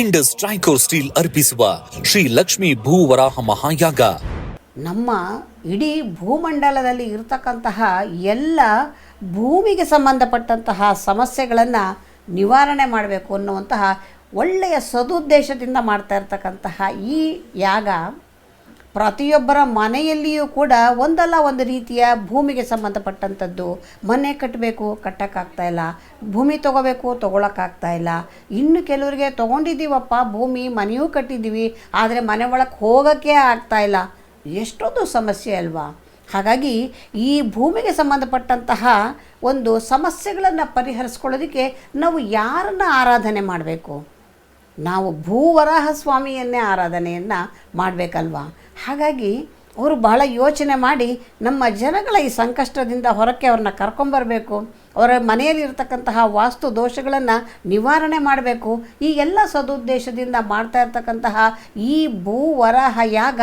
Indus ಟ್ರೈಕೋರ್ steel ಅರ್ಪಿಸುವ ಶ್ರೀ ಲಕ್ಷ್ಮೀ ಭೂವರಾಹ ಮಹಾಯಾಗ. ನಮ್ಮ ಇಡೀ ಭೂಮಂಡಲದಲ್ಲಿ ಇರತಕ್ಕಂತಹ ಎಲ್ಲ ಭೂಮಿಗೆ ಸಂಬಂಧಪಟ್ಟಂತಹ ಸಮಸ್ಯೆಗಳನ್ನು ನಿವಾರಣೆ ಮಾಡಬೇಕು ಅನ್ನುವಂತಹ ಒಳ್ಳೆಯ ಸದುದ್ದೇಶದಿಂದ ಮಾಡ್ತಾ ಇರ್ತಕ್ಕಂತಹ ಈ ಯಾಗ ಪ್ರತಿಯೊಬ್ಬರ ಮನೆಯಲ್ಲಿಯೂ ಕೂಡ ಒಂದಲ್ಲ ಒಂದು ರೀತಿಯ ಭೂಮಿಗೆ ಸಂಬಂಧಪಟ್ಟಂಥದ್ದು. ಮನೆ ಕಟ್ಟಬೇಕು, ಕಟ್ಟೋಕ್ಕಾಗ್ತಾಯಿಲ್ಲ. ಭೂಮಿ ತೊಗೋಬೇಕು, ತೊಗೊಳಕ್ಕಾಗ್ತಾಯಿಲ್ಲ. ಇನ್ನು ಕೆಲವರಿಗೆ ತೊಗೊಂಡಿದ್ದೀವಪ್ಪ ಭೂಮಿ, ಮನೆಯೂ ಕಟ್ಟಿದ್ದೀವಿ, ಆದರೆ ಮನೆ ಒಳಗೆ ಹೋಗೋಕ್ಕೆ ಆಗ್ತಾಯಿಲ್ಲ. ಎಷ್ಟೊಂದು ಸಮಸ್ಯೆ ಅಲ್ವಾ? ಹಾಗಾಗಿ ಈ ಭೂಮಿಗೆ ಸಂಬಂಧಪಟ್ಟಂತಹ ಒಂದು ಸಮಸ್ಯೆಗಳನ್ನು ಪರಿಹರಿಸ್ಕೊಳ್ಳೋದಕ್ಕೆ ನಾವು ಯಾರನ್ನು ಆರಾಧನೆ ಮಾಡಬೇಕು? ನಾವು ಭೂವರಾಹ ಸ್ವಾಮಿಯನ್ನೇ ಆರಾಧನೆಯನ್ನು ಮಾಡಬೇಕಲ್ವಾ? ಹಾಗಾಗಿ ಅವರು ಬಹಳ ಯೋಚನೆ ಮಾಡಿ ನಮ್ಮ ಜನಗಳ ಈ ಸಂಕಷ್ಟದಿಂದ ಹೊರಕ್ಕೆ ಅವ್ರನ್ನ ಕರ್ಕೊಂಬರಬೇಕು, ಅವರ ಮನೆಯಲ್ಲಿರ್ತಕ್ಕಂತಹ ವಾಸ್ತು ದೋಷಗಳನ್ನು ನಿವಾರಣೆ ಮಾಡಬೇಕು. ಈ ಎಲ್ಲ ಸದುದ್ದೇಶದಿಂದ ಮಾಡ್ತಾ ಇರ್ತಕ್ಕಂತಹ ಈ ಭೂವರಾಹ ಯಾಗ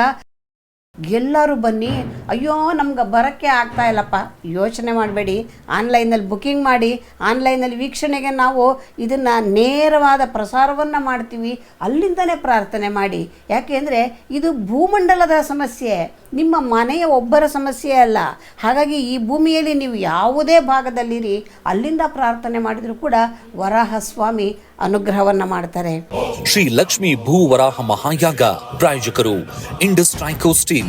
ಎಲ್ಲರೂ ಬನ್ನಿ. ಅಯ್ಯೋ ನಮ್ಗೆ ಬರೋಕ್ಕೆ ಆಗ್ತಾ ಇಲ್ಲಪ್ಪ, ಯೋಚನೆ ಮಾಡಬೇಡಿ. ಆನ್ಲೈನಲ್ಲಿ ಬುಕ್ಕಿಂಗ್ ಮಾಡಿ, ಆನ್ಲೈನಲ್ಲಿ ವೀಕ್ಷಣೆಗೆ ನಾವು ಇದನ್ನು ನೇರವಾದ ಪ್ರಸಾರವನ್ನು ಮಾಡ್ತೀವಿ. ಅಲ್ಲಿಂದಲೇ ಪ್ರಾರ್ಥನೆ ಮಾಡಿ. ಯಾಕೆಂದರೆ ಇದು ಭೂಮಂಡಲದ ಸಮಸ್ಯೆ, ನಿಮ್ಮ ಮನೆಯ ಒಬ್ಬರ ಸಮಸ್ಯೆ ಅಲ್ಲ. ಹಾಗಾಗಿ ಈ ಭೂಮಿಯಲ್ಲಿ ನೀವು ಯಾವುದೇ ಭಾಗದಲ್ಲಿರಿ, ಅಲ್ಲಿಂದ ಪ್ರಾರ್ಥನೆ ಮಾಡಿದರೂ ಕೂಡ ವರಾಹ ಸ್ವಾಮಿ ಅನುಗ್ರಹವನ್ನು ಮಾಡ್ತಾರೆ. ಶ್ರೀ ಲಕ್ಷ್ಮೀ ಭೂವರಾಹ ಮಹಾಯಾಗ ಪ್ರಾಯೋಜಕರು ಇಂಡಸ್ ಟ್ರೈಕೋರ್ ಸ್ಟೀಲ್.